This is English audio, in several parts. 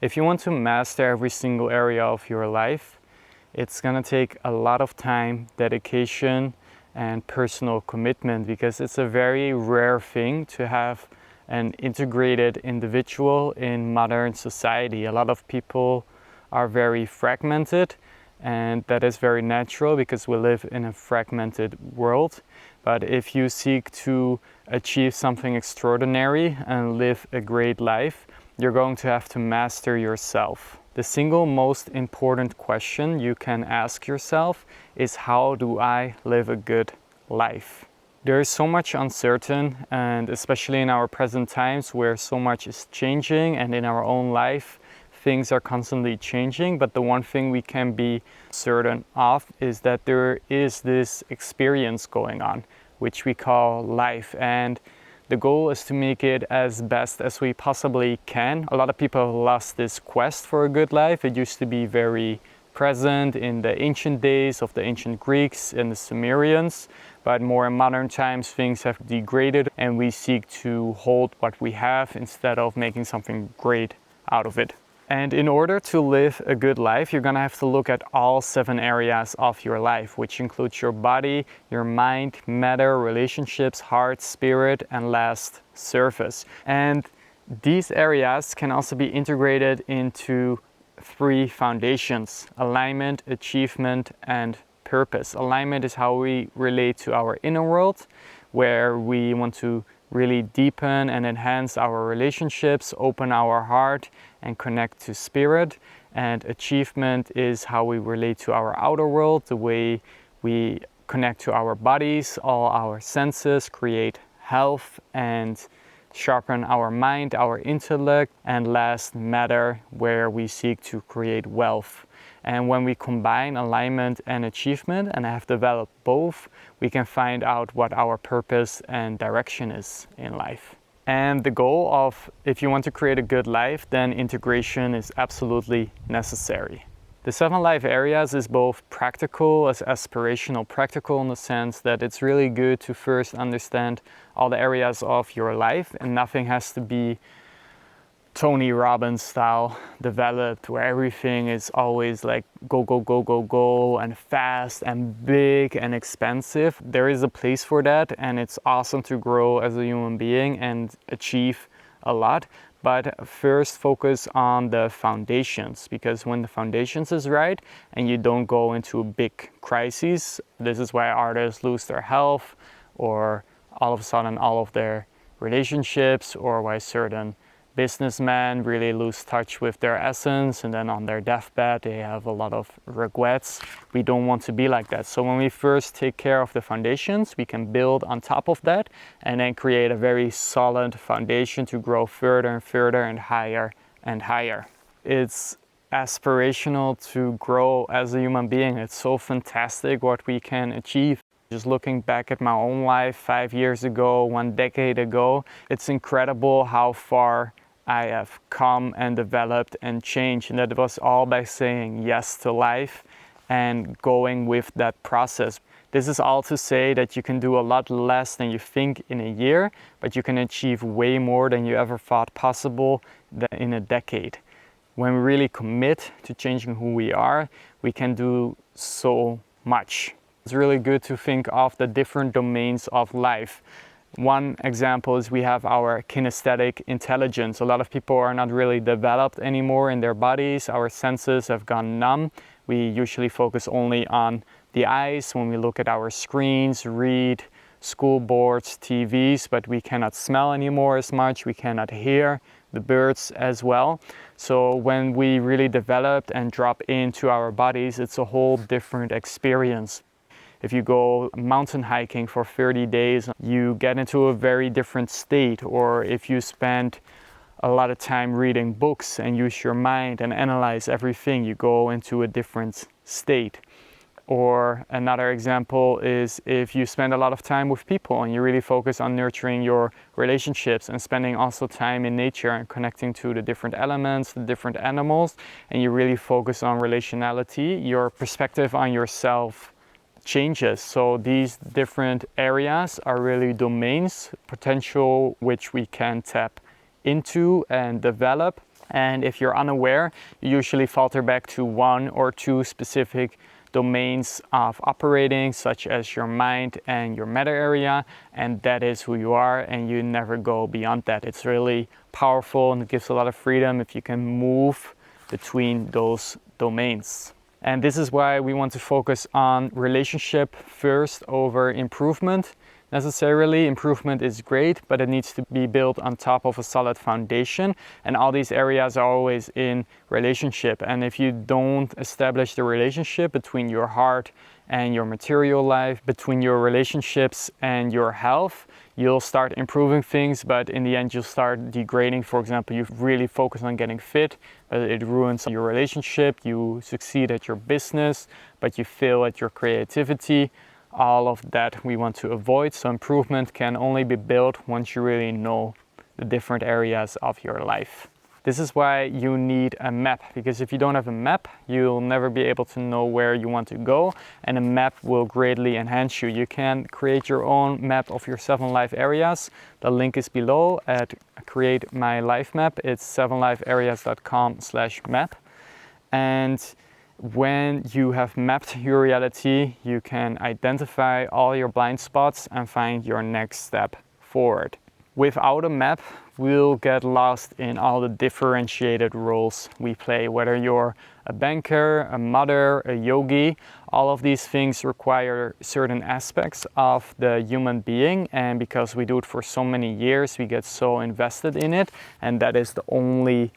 If you want to master every single area of your life, it's gonna take a lot of time, dedication, and personal commitment, because it's a very rare thing to have an integrated individual in modern society. A lot of people are very fragmented, and that is very natural because we live in a fragmented world. But if you seek to achieve something extraordinary and live a great life, you're going to have to master yourself. The single most important question you can ask yourself is, how do I live a good life? There is so much uncertain, and especially in our present times where so much is changing, and in our own life things are constantly changing. But the one thing we can be certain of is that there is this experience going on, which we call life, and the goal is to make it as best as we possibly can. A lot of people have lost this quest for a good life. It used to be very present in the ancient days of the ancient Greeks and the Sumerians, but more in modern times things have degraded, and we seek to hold what we have instead of making something great out of it. And in order to live a good life, you're gonna have to look at all 7 areas of your life, which includes your body, your mind, matter, relationships, heart, spirit, and last, surface. And these areas can also be integrated into 3 foundations: alignment, achievement, and purpose. Alignment is how we relate to our inner world, where we want to really deepen and enhance our relationships, open our heart, and connect to spirit. And achievement is how we relate to our outer world, the way we connect to our bodies, all our senses, create health, and sharpen our mind, our intellect. And last, matter, where we seek to create wealth. And when we combine alignment and achievement and have developed both, we can find out what our purpose and direction is in life. And the goal of, if you want to create a good life, then integration is absolutely necessary. The 7 life areas is both practical as aspirational. Practical in the sense that it's really good to first understand all the areas of your life, and nothing has to be Tony Robbins style developed, where everything is always like go, go, go, go, go, and fast and big and expensive. There is a place for that, and it's awesome to grow as a human being and achieve a lot. But first focus on the foundations, because when the foundations is right and you don't go into big crises, this is why artists lose their health, or all of a sudden all of their relationships, or why certain businessmen really lose touch with their essence, and then on their deathbed they have a lot of regrets. We don't want to be like that. So when we first take care of the foundations, we can build on top of that and then create a very solid foundation to grow further and further and higher and higher. It's aspirational to grow as a human being. It's so fantastic what we can achieve. Just looking back at my own life 5 years ago, 1 decade ago, it's incredible how far I have come and developed and changed. And that was all by saying yes to life and going with that process. This is all to say that you can do a lot less than you think in a year, but you can achieve way more than you ever thought possible in a decade. When we really commit to changing who we are, we can do so much. It's really good to think of the different domains of life. One example is we have our kinesthetic intelligence. A lot of people are not really developed anymore in their bodies. Our senses have gone numb. We usually focus only on the eyes when we look at our screens, read school boards, TVs, but we cannot smell anymore as much. We cannot hear the birds as well. So when we really developed and drop into our bodies, it's a whole different experience. If you go mountain hiking for 30 days, you get into a very different state. Or if you spend a lot of time reading books and use your mind and analyze everything, you go into a different state. Or another example is if you spend a lot of time with people and you really focus on nurturing your relationships and spending also time in nature and connecting to the different elements, the different animals, and you really focus on relationality, your perspective on yourself changes. So these different areas are really domains, potential which we can tap into and develop. And if you're unaware, you usually filter back to 1 or 2 specific domains of operating, such as your mind and your meta area, and that is who you are, and you never go beyond that. It's really powerful and it gives a lot of freedom if you can move between those domains. And this is why we want to focus on relationship first over improvement. Necessarily, improvement is great, but it needs to be built on top of a solid foundation. And all these areas are always in relationship. And if you don't establish the relationship between your heart and your material life, between your relationships and your health, you'll start improving things, but in the end you'll start degrading. For example, you really focus on getting fit, but it ruins your relationship. You succeed at your business, but you fail at your creativity. All of that we want to avoid. So improvement can only be built once you really know the different areas of your life. This is why you need a map, because if you don't have a map, you'll never be able to know where you want to go, and a map will greatly enhance you. You can create your own map of your 7 life areas. The link is below at Create My Life Map. It's 7lifeareas.com/map. And when you have mapped your reality, you can identify all your blind spots and find your next step forward. Without a map, we'll get lost in all the differentiated roles we play. Whether you're a banker, a mother, a yogi, all of these things require certain aspects of the human being, and because we do it for so many years, we get so invested in it, and that is the only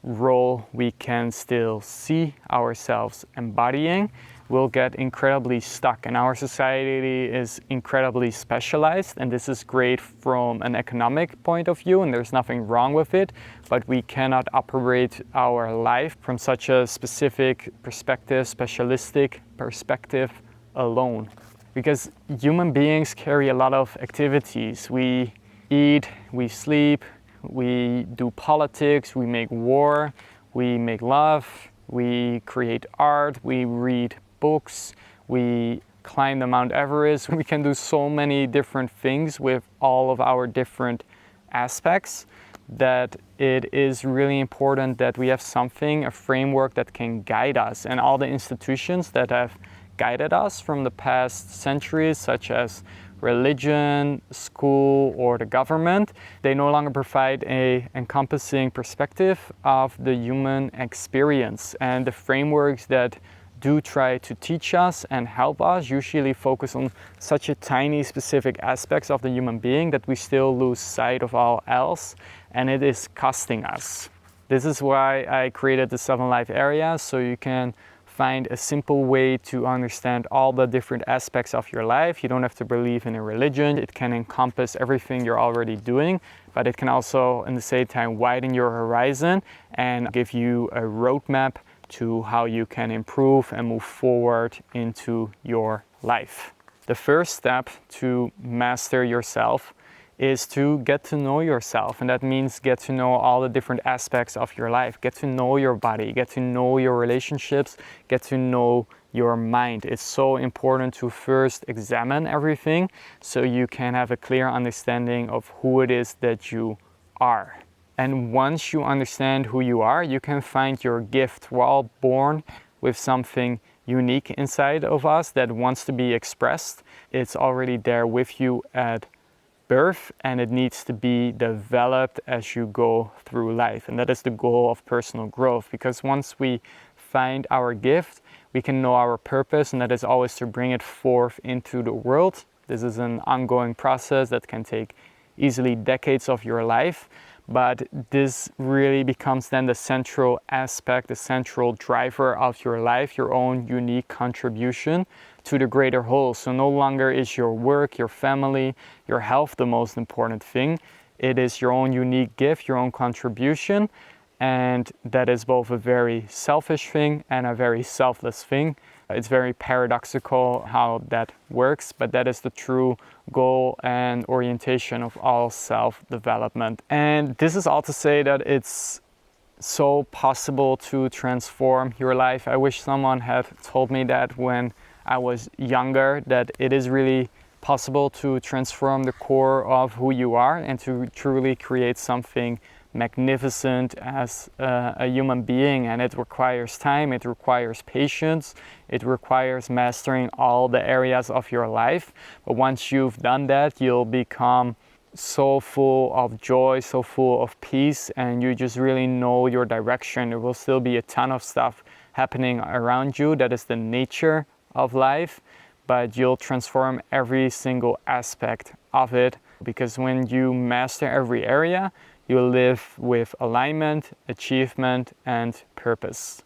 role we can still see ourselves embodying. We'll get incredibly stuck, and our society is incredibly specialized, and this is great from an economic point of view, and there's nothing wrong with it, but we cannot operate our life from such a specific perspective, specialistic perspective alone, because human beings carry a lot of activities. We eat, we sleep, we do politics, we make war, we make love, we create art, we read books, we climb the Mount Everest. We can do so many different things with all of our different aspects that it is really important that we have something, a framework that can guide us. And all the institutions that have guided us from the past centuries, such as religion, school, or the government, they no longer provide an encompassing perspective of the human experience. And the frameworks that do try to teach us and help us usually focus on such a tiny specific aspects of the human being that we still lose sight of all else, and it is costing us. This is why I created the 7 life areas, so you can find a simple way to understand all the different aspects of your life. You don't have to believe in a religion. It can encompass everything you're already doing, but it can also, in the same time, widen your horizon and give you a roadmap to how you can improve and move forward into your life. The first step to master yourself is to get to know yourself, and that means get to know all the different aspects of your life, get to know your body, get to know your relationships, get to know your mind. It's so important to first examine everything so you can have a clear understanding of who it is that you are. And once you understand who you are, you can find your gift. We're all born with something unique inside of us that wants to be expressed. It's already there with you at birth, and it needs to be developed as you go through life. And that is the goal of personal growth, because once we find our gift, we can know our purpose, and that is always to bring it forth into the world. This is an ongoing process that can take easily decades of your life. But this really becomes then the central aspect, the central driver of your life, your own unique contribution to the greater whole. So no longer is your work, your family, your health the most important thing. It is your own unique gift, your own contribution. And that is both a very selfish thing and a very selfless thing. It's very paradoxical how that works, but that is the true goal and orientation of all self-development. And this is all to say that it's so possible to transform your life. I wish someone had told me that when I was younger, that it is really possible to transform the core of who you are and to truly create something magnificent as a human being, and it requires time, it requires patience, it requires mastering all the areas of your life. But once you've done that, you'll become so full of joy, so full of peace, and you just really know your direction. There will still be a ton of stuff happening around you. That is the nature of life, but you'll transform every single aspect of it, because when you master every area, you live with alignment, achievement, and purpose.